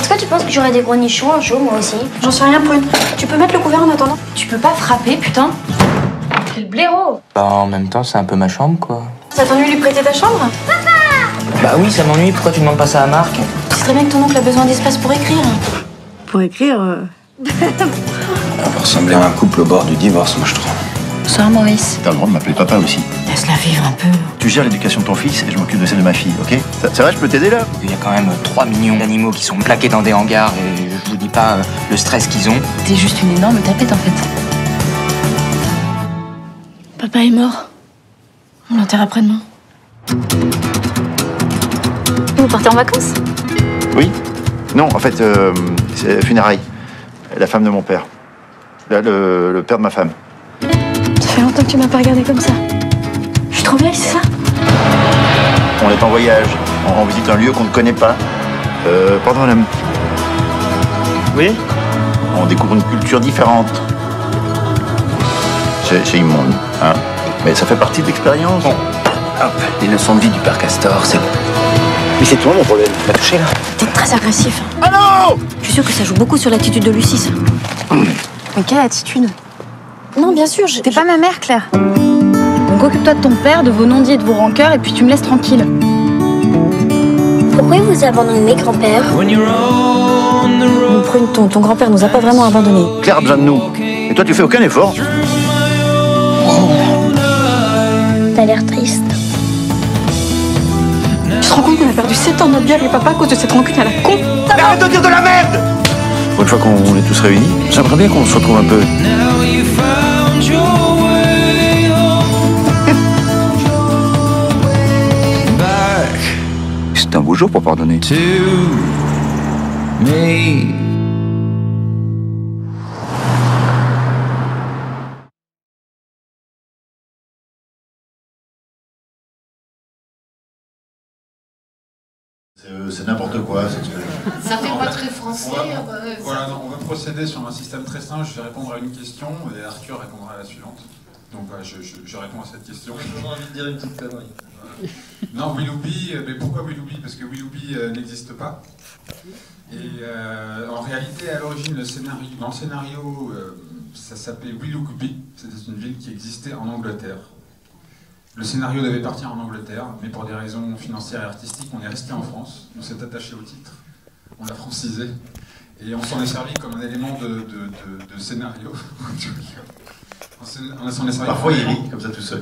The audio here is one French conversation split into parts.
Est-ce que tu penses que j'aurai des gros nichons un jour, moi aussi? J'en sais rien, Prune. Tu peux mettre le couvert en attendant? Tu peux pas frapper, putain. Quel blaireau. Bah en même temps, c'est un peu ma chambre, quoi. Ça t'ennuie de lui prêter ta chambre? Bah oui, ça m'ennuie. Pourquoi tu demandes pas ça à Marc? Tu sais très bien que ton oncle a besoin d'espace pour écrire. Pour écrire On va ressembler à un couple au bord du divorce, moi je trouve. Bonsoir, Maurice. T'as le droit de m'appeler papa aussi. Laisse-la vivre un peu. Tu gères l'éducation de ton fils et je m'occupe de celle de ma fille, ok? C'est vrai, je peux t'aider là? Il y a quand même 3 millions d'animaux qui sont plaqués dans des hangars et je vous dis pas le stress qu'ils ont. T'es juste une énorme tapette en fait. Papa est mort. On l'enterre après-demain. Vous partez en vacances? Oui. Non, en fait, c'est funérailles. La femme de mon père. Le père de ma femme. Ça fait longtemps que tu m'as pas regardé comme ça. Je suis trop vieille, c'est ça? On est en voyage. On visite un lieu qu'on ne connaît pas. Pardon, madame. Oui? On découvre une culture différente. C'est immonde, hein? Mais ça fait partie de l'expérience. Bon. Hop, les leçons de vie du père Castor, c'est bon. Mais c'est toi mon problème. Tu m'as touché là? T'es très agressif. Ah non! Je suis sûre que ça joue beaucoup sur l'attitude de Lucie, ça. Mais quelle attitude? Non, bien sûr, T'es pas ma mère, Claire. Donc occupe-toi de ton père, de vos non-dits et de vos rancœurs, et puis tu me laisses tranquille. Pourquoi vous abandonnez mes grands-pères? Bon, Prune, ton grand-père nous a pas vraiment abandonnés. Claire a besoin de nous. Et toi, tu fais aucun effort. T'as l'air triste. Tu te rends compte qu'on a perdu 7 ans de notre vie avec papa à cause de cette rancune à la con? Mais arrête de dire de la merde! Pour une fois qu'on est tous réunis, j'aimerais bien qu'on se retrouve un peu. C'est un beau jour pour pardonner. C'est n'importe quoi, cette expression. Ça fait pas très français. Voilà, non, on va procéder sur un système très simple. Je vais répondre à une question et Arthur répondra à la suivante. Donc voilà, je réponds à cette question. J'ai envie de dire une petite connerie. Non, Willoughby, mais pourquoi Willoughby? Parce que Willoughby n'existe pas. Et en réalité, à l'origine, dans le scénario, ça s'appelait Willoughby. C'était une ville qui existait en Angleterre. Le scénario devait partir en Angleterre, mais pour des raisons financières et artistiques, on est resté en France. On s'est attaché au titre, on l'a francisé, et on s'en est servi comme un élément de scénario. On s'en est servi. Parfois il rit comme ça tout seul.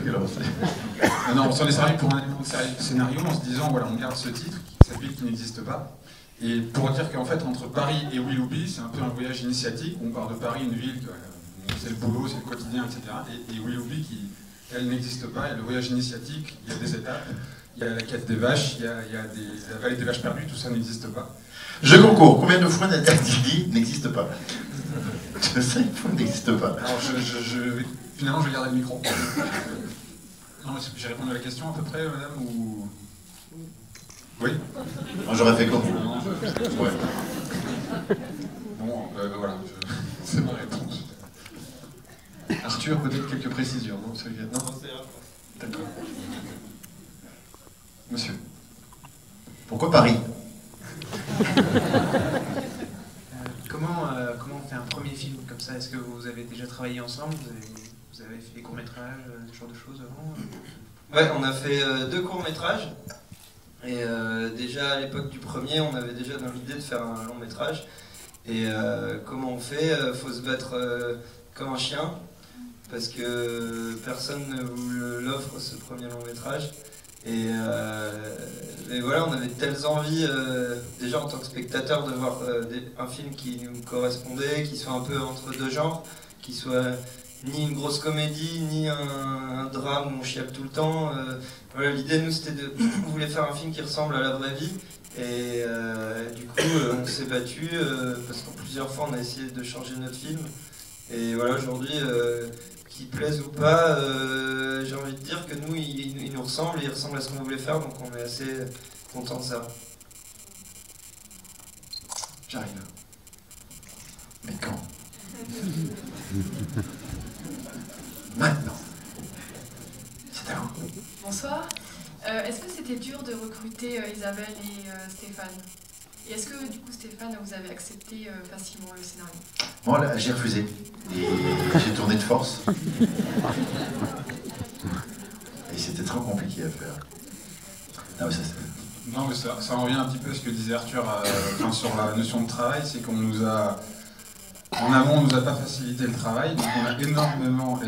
Non, on s'en est servi pour un élément de scénario en se disant voilà, on garde ce titre, cette ville qui n'existe pas. Et pour dire qu'en fait, entre Paris et Willoughby, c'est un peu un voyage initiatique. On part de Paris, une ville, c'est le boulot, c'est le quotidien, etc. Et Willoughby qui, elle n'existe pas, il y a le voyage initiatique, il y a des étapes, il y a la quête des vaches, il y a la vallée des vaches perdues, tout ça n'existe pas. Je concours, combien de fois n'a-t-il dit n'existe pas? Je sais, il n'existe pas. Alors finalement je vais garder le micro. Non, j'ai répondu à la question à peu près, madame, ou... Oui? Moi j'aurais fait comme vous. Ouais. Bon, voilà, c'est ma réponse. Arthur, peut-être quelques précisions, non? Non, d'accord. Monsieur. Pourquoi Paris? Comment on fait un premier film comme ça? Est-ce que vous avez déjà travaillé ensemble? Vous avez fait des courts-métrages, ce genre de choses avant? Ouais, on a fait 2 courts-métrages. Et déjà à l'époque du premier, on avait déjà dans l'idée de faire un long-métrage. Et comment on fait? Faut se battre comme un chien. Parce que personne ne vous l'offre, ce premier long-métrage. Et voilà, on avait telles envies, déjà en tant que spectateur, de voir un film qui nous correspondait, qui soit un peu entre deux genres, qui soit ni une grosse comédie, ni un drame où on chiale tout le temps. Voilà, l'idée, nous, c'était on voulait faire un film qui ressemble à la vraie vie. Et du coup, on s'est battu, parce qu'en plusieurs fois, on a essayé de changer notre film. Et voilà, aujourd'hui, qu'il plaise ou pas, j'ai envie de dire que nous, il nous ressemble, il ressemble à ce qu'on voulait faire, donc on est assez content de ça. J'arrive. Mais quand? Maintenant. C'est à vous. Bonsoir. Est-ce que c'était dur de recruter Isabelle et Stéphane? Et est-ce que, du coup, Stéphane, vous avez accepté facilement le scénario? Moi, là, j'ai refusé. Et j'ai tourné de force. Et c'était trop compliqué à faire. Non, mais non, mais ça en revient un petit peu à ce que disait Arthur sur la notion de travail, c'est qu'on nous a... En amont, on nous a pas facilité le travail, donc on a énormément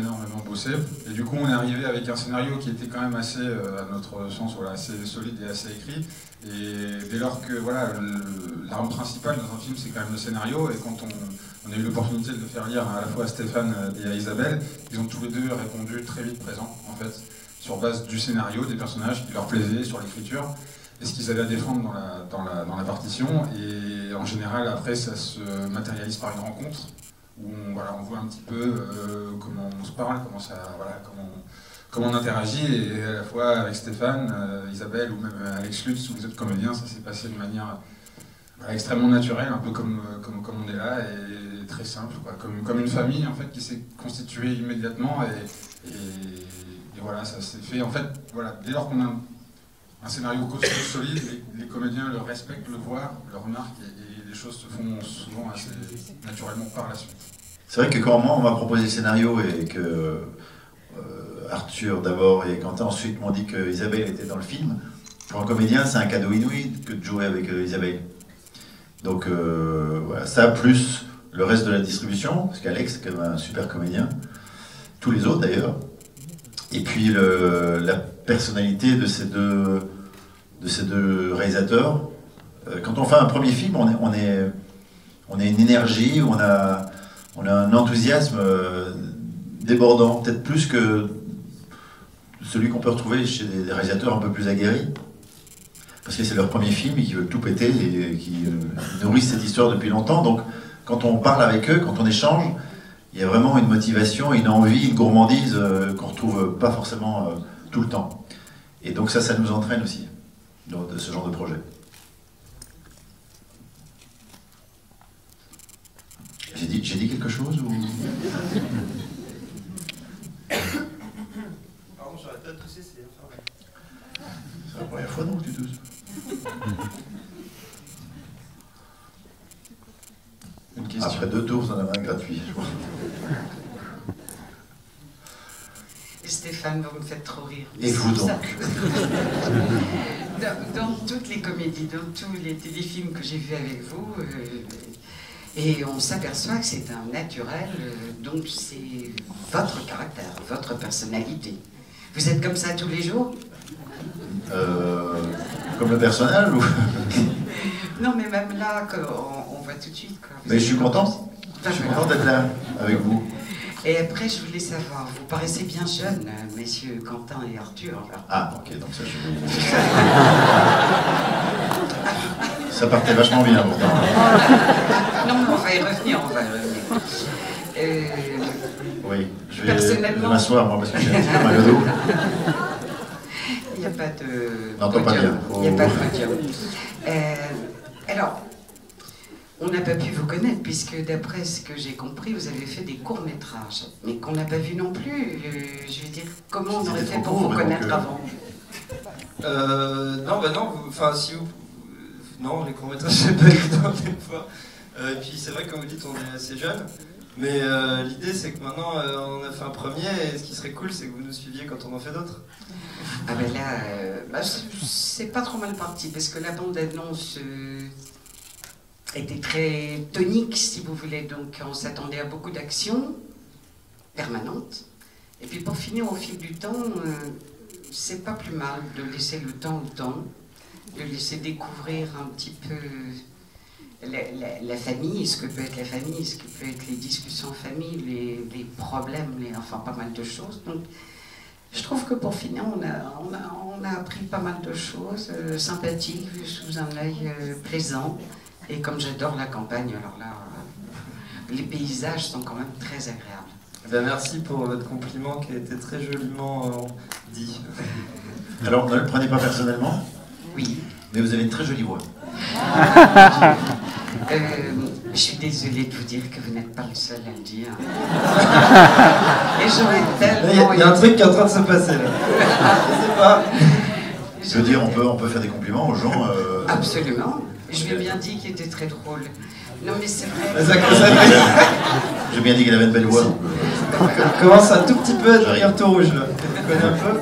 bossé. Et du coup, on est arrivé avec un scénario qui était quand même assez, à notre sens, voilà, assez solide et assez écrit. Et dès lors que voilà, l'arme principale dans un film, c'est quand même le scénario, et quand on a eu l'opportunité de le faire lire à la fois à Stéphane et à Isabelle, ils ont tous les deux répondu très vite présent, en fait, sur base du scénario, des personnages qui leur plaisaient, sur l'écriture, et ce qu'ils avaient à défendre dans la partition. Et en général, après, ça se matérialise par une rencontre, où on voit un petit peu comment on se parle, comment on interagit, et à la fois avec Stéphane, Isabelle ou même Alex Lutz ou les autres comédiens, ça s'est passé de manière extrêmement naturelle, un peu comme on est là, et très simple, quoi. Comme une famille en fait qui s'est constituée immédiatement, et voilà, ça s'est fait en fait, voilà, dès lors qu'on a un scénario costaud, solide, les comédiens le respectent, le voient, le remarquent, et les choses se font souvent assez naturellement par la suite. C'est vrai que quand moi on m'a proposé le scénario et que Arthur d'abord et Quentin ensuite m'ont dit que Isabelle était dans le film, pour un comédien c'est un cadeau inouï que de jouer avec Isabelle. Donc voilà, ça plus le reste de la distribution, parce qu'Alex c'est quand même un super comédien, tous les autres d'ailleurs, et puis la personnalité de ces deux réalisateurs. Quand on fait un premier film, on est une énergie, on a un enthousiasme débordant, peut-être plus que celui qu'on peut retrouver chez des réalisateurs un peu plus aguerris, parce que c'est leur premier film et qu'ils veulent tout péter et qui nourrissent cette histoire depuis longtemps. Donc quand on parle avec eux, quand on échange, il y a vraiment une motivation, une envie, une gourmandise qu'on ne retrouve pas forcément tout le temps. Et donc ça nous entraîne aussi, dans ce genre de projet. J'ai dit quelque chose ou... Pardon, j'arrête pas de tousser, c'est infernal. C'est la première fois non que tu tousses. Une question. Après 2 tours, vous en avez un gratuit, je crois. Stéphane, vous me faites trop rire. Et vous donc? Dans toutes les comédies, dans tous les téléfilms que j'ai vus avec vous, et on s'aperçoit que c'est un naturel, donc c'est votre caractère, votre personnalité. Vous êtes comme ça tous les jours? Comme le personnage ou... Non, mais même là, on voit tout de suite. Quoi. Mais je suis content. Je suis content d'être là avec vous. Et après, je voulais savoir, vous paraissez bien jeunes, messieurs Quentin et Arthur. Alors. Ah, ok, donc ça, ça partait vachement bien, pourtant. Non, mais on va y revenir, Oui, je vais m'asseoir, moi, parce que j'ai un petit peu mal au dos. Il n'y a pas de... Non, pas bien. Il n'y a pas de podium. Alors, on n'a pas pu vous connaître, puisque d'après ce que j'ai compris, vous avez fait des courts-métrages, mais qu'on n'a pas vu non plus. Je veux dire, comment on aurait fait pour vous connaître avant? Non, bah non, enfin, si vous... Non, les courts-métrages, c'est pas évident des fois. Et puis, c'est vrai, comme vous dites, on est assez jeunes. Mais l'idée, c'est que maintenant, on a fait un premier, et ce qui serait cool, c'est que vous nous suiviez quand on en fait d'autres. Ah ben là, c'est pas trop mal parti, parce que la bande-annonce était très tonique, si vous voulez, donc on s'attendait à beaucoup d'actions permanentes. Et puis pour finir, au fil du temps, c'est pas plus mal de laisser le temps au temps, de laisser découvrir un petit peu la famille, ce que peut être la famille, ce que peut être les discussions en famille, les problèmes, enfin pas mal de choses. Donc, je trouve que pour finir, on a appris pas mal de choses sympathiques, vues sous un œil plaisant. Et comme j'adore la campagne, alors là, les paysages sont quand même très agréables. Ben merci pour votre compliment qui a été très joliment dit. Alors, ne le prenez pas personnellement. Oui. Mais vous avez une très jolie voix. Je suis désolée de vous dire que vous n'êtes pas le seul à le dire. Et j'aurais tellement... Il y a un truc qui est en train de se passer là. Je sais pas. Je veux dire, on peut faire des compliments aux gens. Absolument. Je lui ai bien dit qu'il était très drôle. Non mais c'est vrai. J'ai bien dit qu'elle avait une belle voix. Ça commence un tout petit peu à devenir tout rouge là. Tu connais un peu?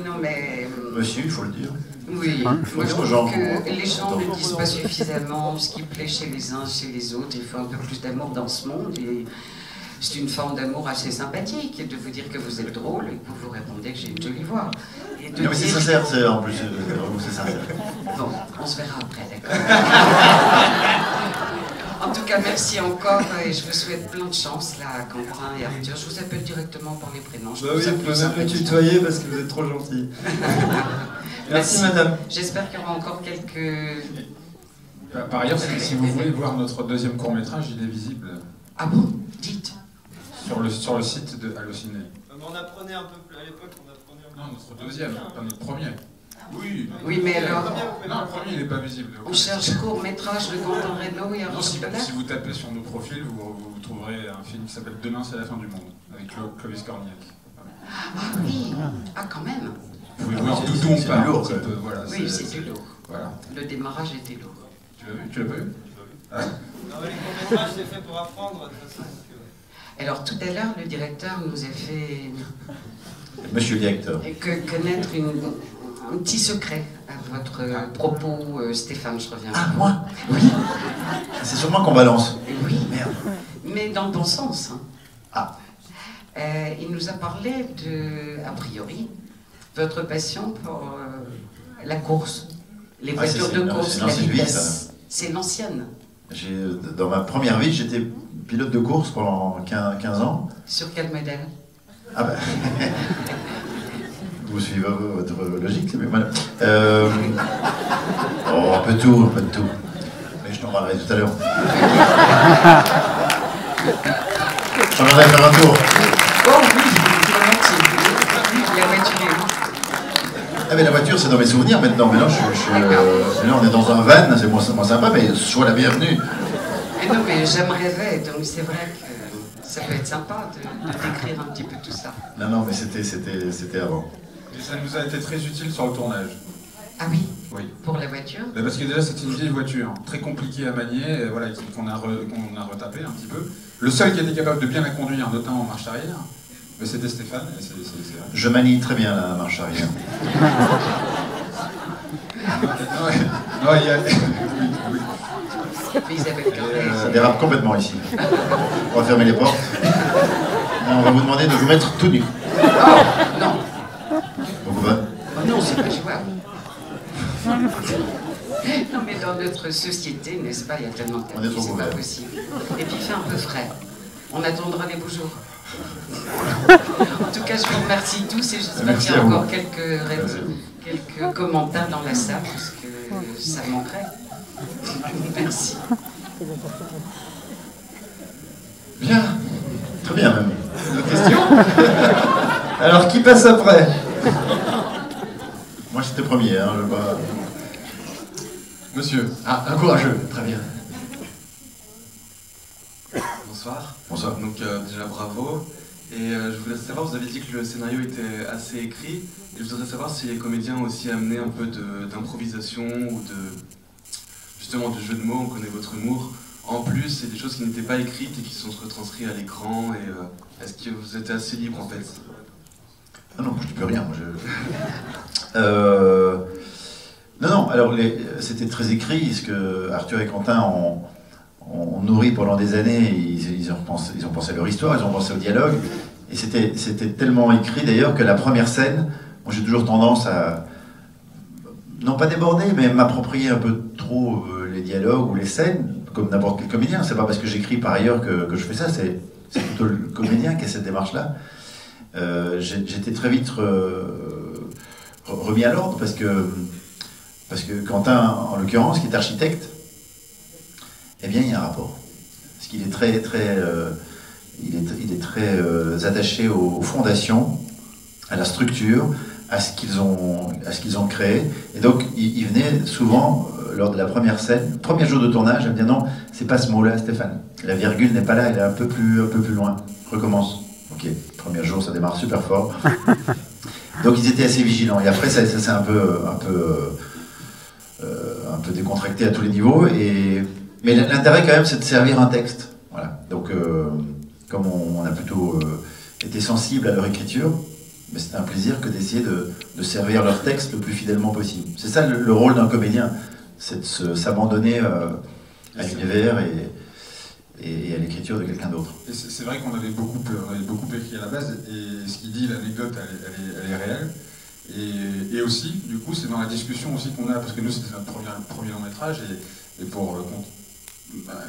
Non mais... Monsieur, il faut le dire. Oui, Hein, moi je aux trouve gens. que les gens ne disent pas suffisamment ce qui plaît chez les uns, chez les autres. Il faut un peu plus d'amour dans ce monde. Et c'est une forme d'amour assez sympathique, de vous dire que vous êtes drôle et que vous répondez que j'ai une jolie voix. Et de Non mais c'est dire... sincère, c'est en plus, c'est sincère. Bon, on se verra après, d'accord. En tout cas, merci encore et je vous souhaite plein de chance là, Quentin et Arthur. Je vous appelle directement par les prénoms. Bah oui, vous pouvez me tutoyer parce que vous êtes trop gentils. Merci madame. J'espère qu'il y aura encore quelques... Par ailleurs, si vous voulez voir notre deuxième court-métrage, il est visible. Ah bon? Dites. Sur le site de Allociné. On apprenait un peu plus à l'époque, on apprenait un peu. Non, notre deuxième, pas notre premier. Oui. Oui, mais alors... Non, le premier, il n'est pas visible. On cherche court-métrage de Quentin Reynaud et Non, Arthur Black. si vous tapez sur nos profils, vous trouverez un film qui s'appelle Demain, c'est la fin du monde, avec Clovis Cornillac. Ah oui. Ah quand même. Vous pouvez voir d'où on parle. lourd, voilà, Oui, c'est du lourd. Voilà. Le démarrage était lourd. Tu l'as vu? Tu l'as pas vu? Ah. Non mais les courts-métrages, c'est fait pour apprendre de toute façon. Alors tout à l'heure, le directeur nous a fait Monsieur le directeur. connaître un petit secret à votre propos, Stéphane, je reviens. Ah, moi? Oui. C'est sur moi qu'on balance. Oui, Merde. mais dans le bon sens. Hein. Ah. Il nous a parlé de, a priori, votre passion pour la course, les Ah, voitures de course, c'est la l'ancienne vie, vitesse. ça. C'est l'ancienne. Dans ma première vie, j'étais pilote de course pendant 15 ans. Sur quel modèle? Ah ben... Vous suivez votre logique, mais voilà. Oh, un peu de tout. Mais je t'en parlerai tout à l'heure. J'en viendrai faire un tour. Oh oui, la voiture est où? Ah mais la voiture, c'est dans mes souvenirs maintenant. Maintenant, là, on est dans un van, c'est moins sympa, mais sois la bienvenue. Non, mais j'aime rêver, donc c'est vrai que ça peut être sympa de décrire un petit peu tout ça. Non, mais c'était avant. Et ça nous a été très utile sur le tournage. Ah oui? Oui. Pour la voiture? Parce que déjà, c'était une vieille voiture, très compliquée à manier, et voilà, qu'on a retapé un petit peu. Le seul qui était capable de bien la conduire, notamment en marche arrière, c'était Stéphane. Et c'est Je manie très bien la marche arrière. Non, il y a... Mais Isabelle Carré. Ça dérape complètement ici. On va fermer les portes. Et on va vous demander de vous mettre tout nu. Oh, non. Pourquoi pas? Oh non, c'est pas jouable. Non, mais dans notre société, n'est-ce pas, il y a tellement de On est trop c'est pas couvert. possible. Et puis il fait un peu frais. On attendra les beaux jours. En tout cas, je vous remercie tous et j'espère Merci qu'il y a à vous. encore quelques commentaires dans la salle parce que ça manquerait. Merci. Bien. Très bien même. D'autres questions? Alors qui passe après? Moi j'étais premier, hein, je vois. Monsieur, un courageux, très bien. Bonsoir. Bonsoir. Donc déjà bravo. Et je voulais savoir, vous avez dit que le scénario était assez écrit. Et je voudrais savoir si les comédiens ont aussi amené un peu d'improvisation ou justement de jeu de mots, on connaît votre humour. En plus, c'est des choses qui n'étaient pas écrites et qui sont retranscrites à l'écran. Et est-ce que vous êtes assez libre en fait? Ah non, je dis plus rien. Moi, Non, alors c'était très écrit, parce que Arthur et Quentin ont nourri pendant des années, ils ont pensé à leur histoire, ils ont pensé au dialogue, et c'était tellement écrit d'ailleurs que la première scène, moi j'ai toujours tendance à, non pas déborder, mais m'approprier un peu trop les dialogues ou les scènes, comme n'importe quel comédien. C'est pas parce que j'écris par ailleurs que je fais ça, c'est plutôt le comédien qui a cette démarche-là. J'étais très vite remis à l'ordre parce que Quentin, en l'occurrence, qui est architecte, eh bien, il y a un rapport. Parce qu'il est très attaché aux fondations, à la structure, à ce qu'ils ont créé. Et donc, il venait souvent, lors de la première scène, premier jour de tournage, à me dire non, c'est pas ce mot-là, Stéphane. La virgule n'est pas là, elle est un peu plus loin. Recommence. Ok, premier jour, ça démarre super fort. Donc, ils étaient assez vigilants. Et après, ça s'est un peu peu décontracté à tous les niveaux. Mais l'intérêt quand même, c'est de servir un texte. Voilà. Donc, comme on a plutôt été sensible à leur écriture, mais c'est un plaisir que d'essayer de servir leur texte le plus fidèlement possible. C'est ça le rôle d'un comédien, c'est de s'abandonner à l'univers et à l'écriture de quelqu'un d'autre. C'est vrai qu'on avait beaucoup écrit à la base, et ce qu'il dit, l'anecdote, elle est réelle. Et aussi, du coup, c'est dans la discussion aussi qu'on a, parce que nous, c'était notre premier long métrage, et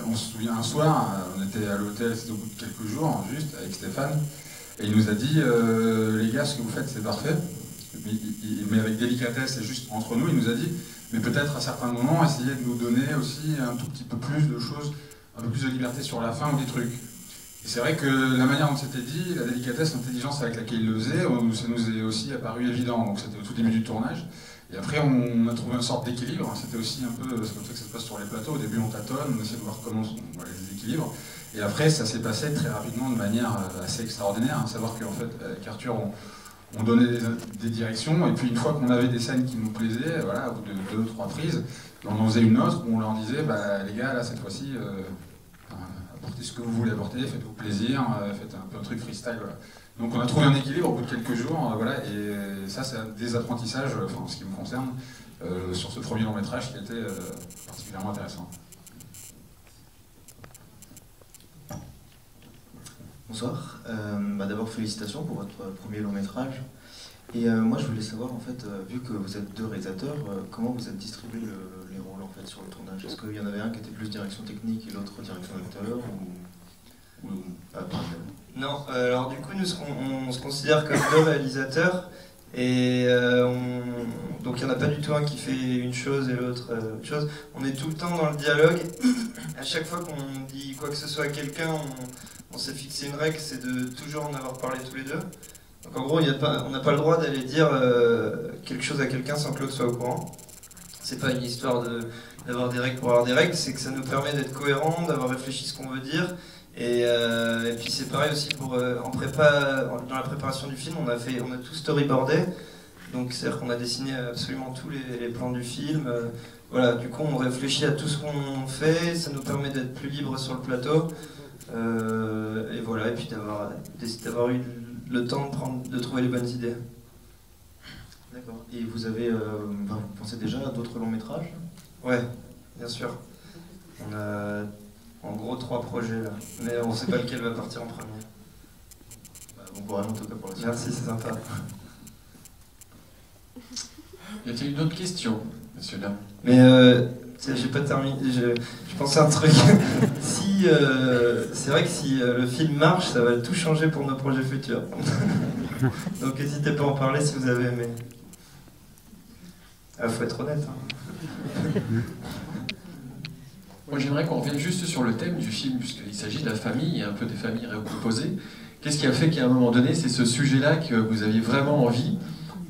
on se souvient un soir, on était à l'hôtel, c'était au bout de quelques jours, juste, avec Stéphane, et il nous a dit, les gars, ce que vous faites, c'est parfait, mais avec délicatesse et juste entre nous, il nous a dit, mais peut-être à certains moments, essayez de nous donner aussi un tout petit peu plus de choses, un peu plus de liberté sur la fin ou des trucs. Et c'est vrai que la manière dont c'était dit, la délicatesse, l'intelligence avec laquelle il le faisait, ça nous est aussi apparu évident, donc c'était au tout début du tournage. Et après, on a trouvé une sorte d'équilibre, c'était aussi un peu, c'est comme ça que ça se passe sur les plateaux, au début on tâtonne, on essaie de voir comment on les équilibres, et après ça s'est passé très rapidement de manière assez extraordinaire, savoir qu'en fait, avec Arthur, on donnait des directions, et puis une fois qu'on avait des scènes qui nous plaisaient, voilà, au bout de 2 ou 3 prises, on en faisait une autre où on leur disait, bah les gars, là cette fois-ci, apportez ce que vous voulez apporter, faites-vous plaisir, faites un peu un truc freestyle, voilà. Donc on a trouvé un équilibre au bout de quelques jours, voilà, et ça c'est des apprentissages, enfin, en ce qui me concerne, sur ce premier long métrage qui a été particulièrement intéressant. Bonsoir, d'abord félicitations pour votre premier long métrage. Et moi je voulais savoir en fait, vu que vous êtes 2 réalisateurs, comment vous êtes distribué les rôles en fait sur le tournage? Est-ce qu'il y en avait un qui était plus direction technique et l'autre direction d'acteur ou pas? Non, alors du coup nous on se considère comme 2 réalisateurs et donc il n'y en a pas du tout un qui fait une chose et l'autre autre chose. On est tout le temps dans le dialogue. À chaque fois qu'on dit quoi que ce soit à quelqu'un, on s'est fixé une règle, c'est de toujours en avoir parlé tous les 2. Donc en gros, on n'a pas le droit d'aller dire quelque chose à quelqu'un sans que l'autre soit au courant. C'est pas une histoire d'avoir des règles pour avoir des règles, c'est que ça nous permet d'être cohérents, d'avoir réfléchi ce qu'on veut dire. Et puis c'est pareil aussi pour dans la préparation du film, on a tout storyboardé. Donc c'est-à-dire qu'on a dessiné absolument tous les plans du film. Voilà, du coup on réfléchit à tout ce qu'on fait, ça nous permet d'être plus libre sur le plateau. Et voilà, et puis d'avoir eu le temps de trouver les bonnes idées. D'accord. Et vous pensez déjà à d'autres longs métrages? Ouais, bien sûr. On a en gros 3 projets là, mais on ne sait pas lequel va partir en premier. Bon courage en tout cas pour la suite. Merci, c'est sympa. Y a-t-il une autre question, monsieur Dam? Mais j'ai pas terminé, je pensais à un truc. C'est vrai que si le film marche, ça va tout changer pour nos projets futurs. Donc n'hésitez pas à en parler si vous avez aimé. Faut être honnête. Hein. Moi j'aimerais qu'on revienne juste sur le thème du film, puisqu'il s'agit de la famille et un peu des familles recomposées. Qu'est-ce qui a fait qu'à un moment donné, c'est ce sujet-là que vous aviez vraiment envie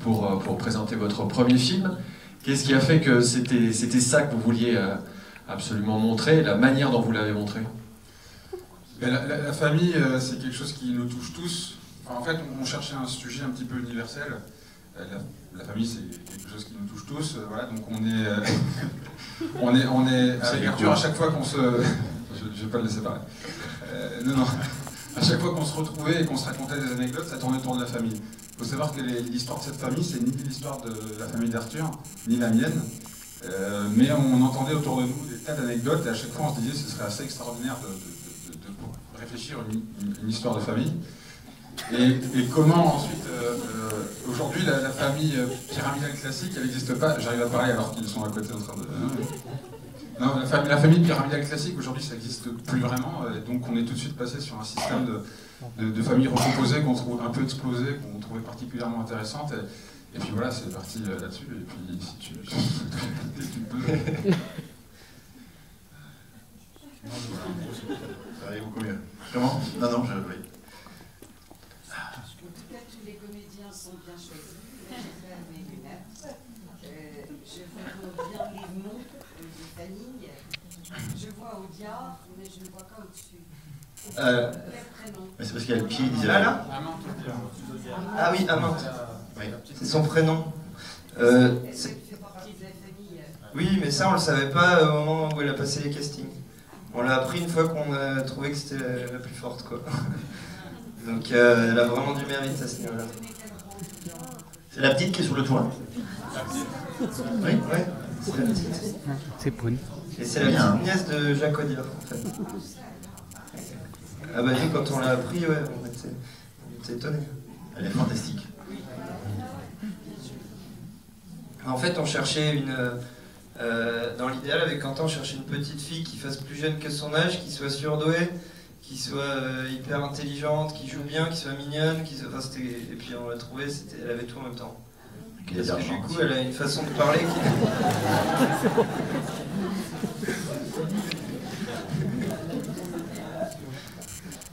pour présenter votre premier film? Qu'est-ce qui a fait que c'était ça que vous vouliez absolument montrer, la manière dont vous l'avez montré? La famille, c'est quelque chose qui nous touche tous. Enfin, en fait, on cherchait un sujet un petit peu universel. La famille, c'est quelque chose qui nous touche tous. Voilà, donc on est avec Arthur, à chaque fois qu'on se... Je vais pas le laisser parler. Non. À chaque fois qu'on se retrouvait et qu'on se racontait des anecdotes, ça tournait autour de la famille. Il faut savoir que l'histoire de cette famille, c'est ni l'histoire de la famille d'Arthur, ni la mienne. Mais on entendait autour de nous des tas d'anecdotes et à chaque fois on se disait que ce serait assez extraordinaire de réfléchir une histoire de famille. Et comment ensuite, aujourd'hui la famille pyramidale classique, elle n'existe pas. J'arrive à parler alors qu'ils sont à côté en train de... Non, la famille pyramidale classique, aujourd'hui, ça n'existe plus vraiment. Et donc on est tout de suite passé sur un système de familles recomposées qu'on trouve un peu explosées, qu'on trouvait particulièrement intéressantes. Et puis voilà, c'est parti là-dessus. Et puis si tu peux... Ça arrive beaucoup mieux. Comment? Non, oui. Peut-être tous les comédiens sont bien choisis. Je vois bien les noms des familles. Je vois Audiard, mais je ne vois pas au-dessus. Mais c'est parce qu'il y a le pied d'Isabelle. Là Ah oui, Amand. Oui. C'est son prénom. Est-ce qu'elle fait partie de la famille Oui, mais ça, on le savait pas au moment où elle a passé les castings. On l'a appris une fois qu'on a trouvé que c'était la plus forte, quoi. Donc elle a vraiment du mérite à ce niveau-là. C'est la petite qui est sur le toit? Oui, ouais, c'est la petite. C'est Poune. Et c'est la petite nièce de Jacques Audiard, en fait. Ah bah nous, quand on l'a appris, ouais, on était étonnés. Elle est fantastique. En fait, on cherchait une... dans l'idéal, avec Quentin, on cherchait une petite fille qui fasse plus jeune que son âge, qui soit surdouée, qui soit hyper intelligente, qui joue bien, qui soit mignonne, enfin, et puis on l'a trouvé, elle avait tout en même temps. Parce que du coup, elle a une façon de parler qui...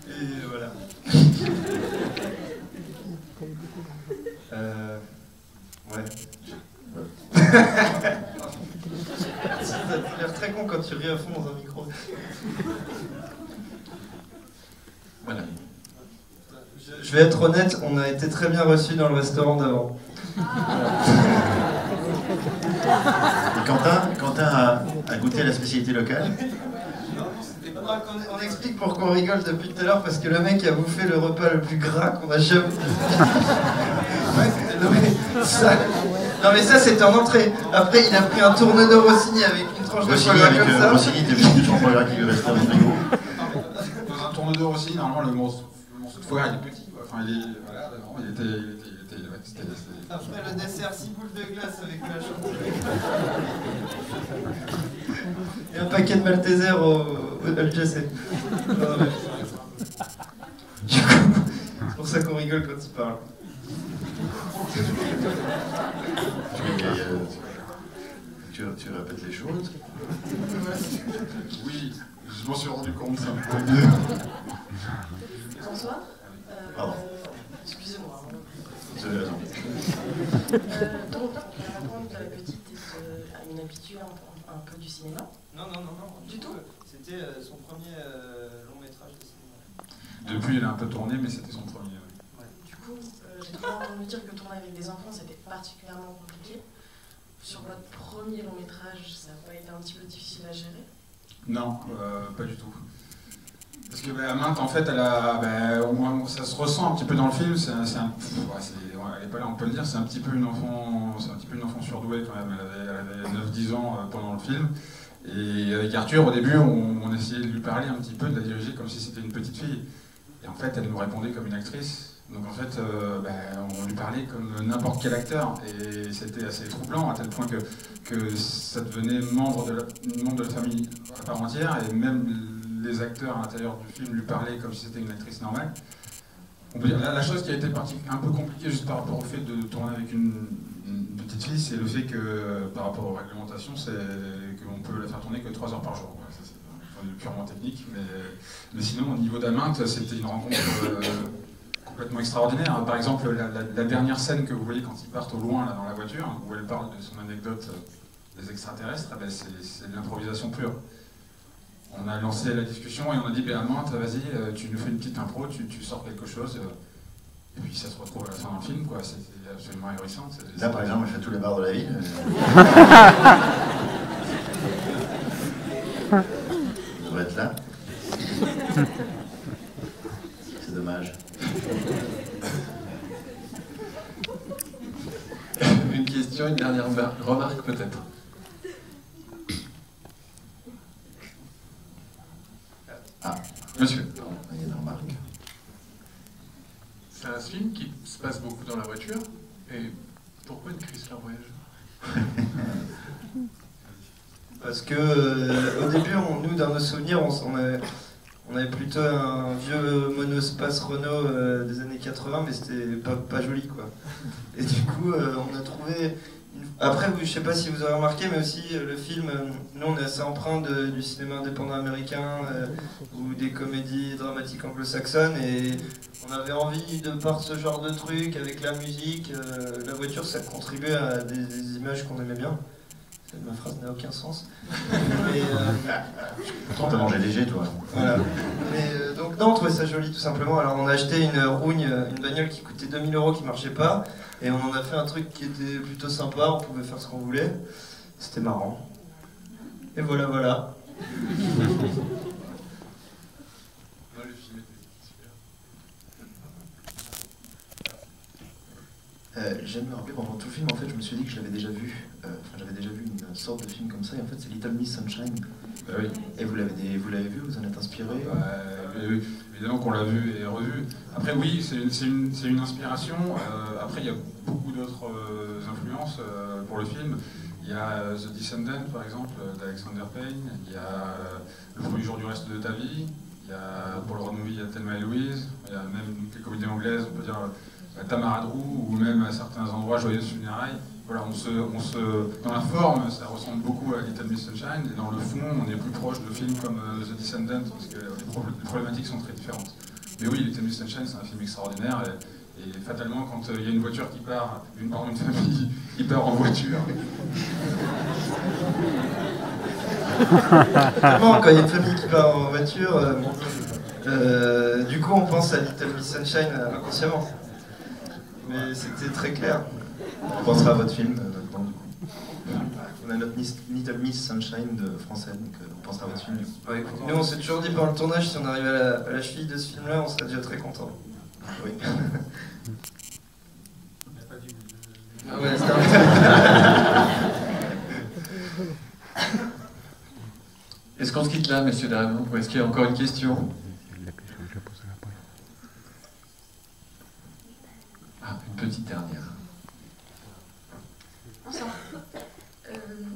Et voilà. Ouais. Ça a l'air très con quand tu ris à fond dans un micro. Voilà. Je vais être honnête, on a été très bien reçus dans le restaurant d'avant. Et Quentin a goûté à la spécialité locale? On explique pourquoi on rigole depuis tout à l'heure, parce que le mec a bouffé le repas le plus gras qu'on a jamais... Non mais ça c'était en entrée. Après il a pris un tourne de Rossini avec une tranche de foie gras comme ça. Rossini était venu son foie gras qui lui restait dans le frigo. Dans un tourne de Rossini, normalement le morceau de foie gras il est petit. Enfin il est... Voilà, il était... Après le dessert, 6 boules de glace avec la chantilly. Et un paquet de Malteser au LGC. Du coup, c'est pour ça qu'on rigole quand il parle. Tu répètes les choses? Oui, je m'en suis rendu compte. Bonsoir. Pardon. Excusez-moi. Vous avez raison. Donc, la rencontre de la petite est une habituée un peu du cinéma? Non. Du tout? C'était son premier long métrage de cinéma. Depuis, il a un peu tourné, mais c'était son premier. Ouais. Du coup, j'ai toujours entendu dire que tourner avec des enfants, c'était particulièrement compliqué. Sur votre premier long métrage, ça n'a pas été un petit peu difficile à gérer? Non, pas du tout. Parce que Aminthe, en fait, elle a, ça se ressent un petit peu dans le film. Elle n'est pas là, on peut le dire. C'est un petit peu une enfant surdouée quand même. Elle avait 9-10 ans pendant le film. Et avec Arthur, au début, on essayait de lui parler un petit peu, de la diriger comme si c'était une petite fille. Et en fait, elle nous répondait comme une actrice. Donc en fait, on lui parlait comme n'importe quel acteur. Et c'était assez troublant, à tel point que ça devenait membre de la famille à part entière. Et même les acteurs à l'intérieur du film lui parlaient comme si c'était une actrice normale. On peut dire, la chose qui a été un peu compliquée juste par rapport au fait de tourner avec une petite fille, c'est le fait que, par rapport aux réglementations, c'est qu'on peut la faire tourner que 3 heures par jour. Ouais, ça, c'est purement technique, mais sinon, au niveau d'Aminthe, c'était une rencontre complètement extraordinaire. Par exemple, la dernière scène que vous voyez quand ils partent au loin là, dans la voiture, où elle parle de son anecdote des extraterrestres, c'est de l'improvisation pure. On a lancé la discussion et on a dit Aminthe, vas-y, tu nous fais une petite impro, tu sors quelque chose. Et puis ça se retrouve à la fin d'un film, quoi. C'était absolument ahurissant. Là, par exemple, je fais tous les bars de la ville. Je devrais être là. C'est dommage. Une question, une dernière remarque peut-être. Ah, monsieur. Il y a une remarque. C'est un film qui se passe beaucoup dans la voiture. Et pourquoi une Chrysler Voyage? Parce que au début, nous, dans nos souvenirs, on avait plutôt un vieux monospace Renault des années 80, mais c'était pas joli, quoi. Et du coup, on a trouvé... Après, je sais pas si vous avez remarqué, mais aussi le film, nous on est assez empreint du cinéma indépendant américain ou des comédies dramatiques anglo-saxonnes, et on avait envie, de par ce genre de truc, avec la musique, la voiture, ça contribuait à des images qu'on aimait bien. Ma phrase n'a aucun sens. Mais, Pourtant, t'as mangé léger, toi. Voilà. Mais, donc, non, on trouvait ça joli, tout simplement. Alors, on a acheté une rougne, une bagnole qui coûtait 2000 €, qui marchait pas. Et on en a fait un truc qui était plutôt sympa, on pouvait faire ce qu'on voulait. C'était marrant. Et voilà, voilà. Je viens de me rappeler, pendant tout le film, en fait, je me suis dit que je l'avais déjà vu. J'avais déjà vu une sorte de film comme ça, et en fait, c'est Little Miss Sunshine. Oui. Et vous l'avez vu, vous en êtes inspiré? Oui, évidemment qu'on l'a vu et revu. Après, oui, c'est une inspiration. Après, il y a beaucoup d'autres influences pour le film. Il y a The Descendant, par exemple, d'Alexander Payne. Il y a Le premier jour du reste de ta vie. Il y a, pour le road movie, il y a Thelma et Louise. Il y a même les comédies anglaises, on peut dire Tamara Drew, ou même à certains endroits Joyeuses funérailles. Voilà, dans la forme, ça ressemble beaucoup à Little Miss Sunshine, et dans le fond, on est plus proche de films comme The Descendant, parce que les problématiques sont très différentes. Mais oui, Little Miss Sunshine, c'est un film extraordinaire, et fatalement, quand il y a une voiture qui part, une famille qui part en voiture. Vraiment, quand il y a une famille qui part en voiture, du coup, on pense à Little Miss Sunshine inconsciemment. Mais c'était très clair. On pensera à votre film maintenant, du coup. On a notre Little Miss Sunshine de français, donc on pensera à votre film. Ouais, nous, on s'est toujours dit pendant le tournage, si on arrivait à la cheville de ce film-là, on serait déjà très content. Oui. Ah ouais, Est-ce qu'on se quitte là, messieurs, dames, ou est-ce qu'il y a encore une question? Ah, une petite dernière. Bonsoir.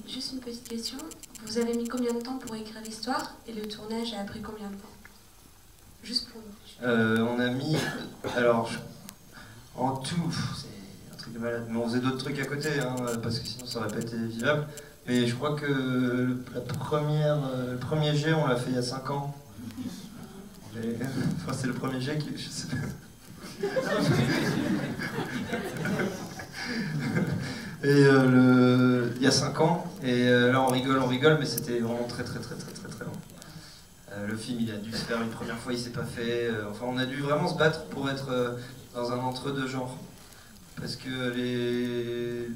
Juste une petite question. Vous avez mis combien de temps pour écrire l'histoire et le tournage a pris combien de temps? Juste pour nous. On a mis... Alors, en tout, c'est un truc de malade. Mais on faisait d'autres trucs à côté, hein, parce que sinon ça n'aurait pas été vivable. Mais je crois que le premier jet, on l'a fait il y a 5 ans. Enfin, c'est le premier jet qui... Je sais pas. Et il y a 5 ans, et là on rigole, mais c'était vraiment très long. Le film, il a dû se faire une première fois, il s'est pas fait. Enfin, on a dû vraiment se battre pour être dans un entre-deux genre. Parce que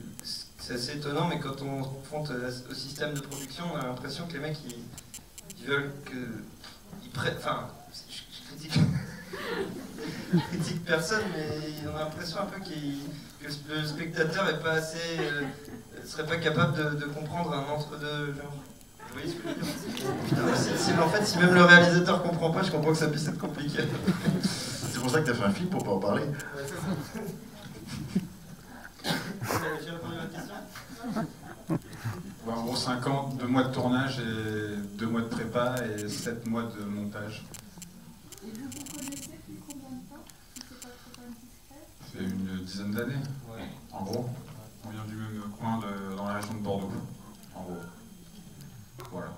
c'est assez étonnant, mais quand on se confronte au système de production, on a l'impression que les mecs, ils veulent que... Enfin, je critique... je critique personne, mais on a l'impression un peu que le spectateur est pas assez... serait pas capable de comprendre un entre-deux genre. Vous voyez ce que je veux dire? En fait, si même le réalisateur comprend pas, je comprends que ça puisse être compliqué. C'est pour ça que tu as fait un film, pour pas en parler. Ouais, c'est ça. J'ai répondu à votre question? En gros, 5 ans, 2 mois de tournage, et 2 mois de prépa, et 7 mois de montage. Et vous vous connaissez depuis combien de temps, si c'est pas trop indiscret? C'est une dizaine d'années, ouais. En gros. On vient du même coin dans la région de Bordeaux, en gros. Voilà.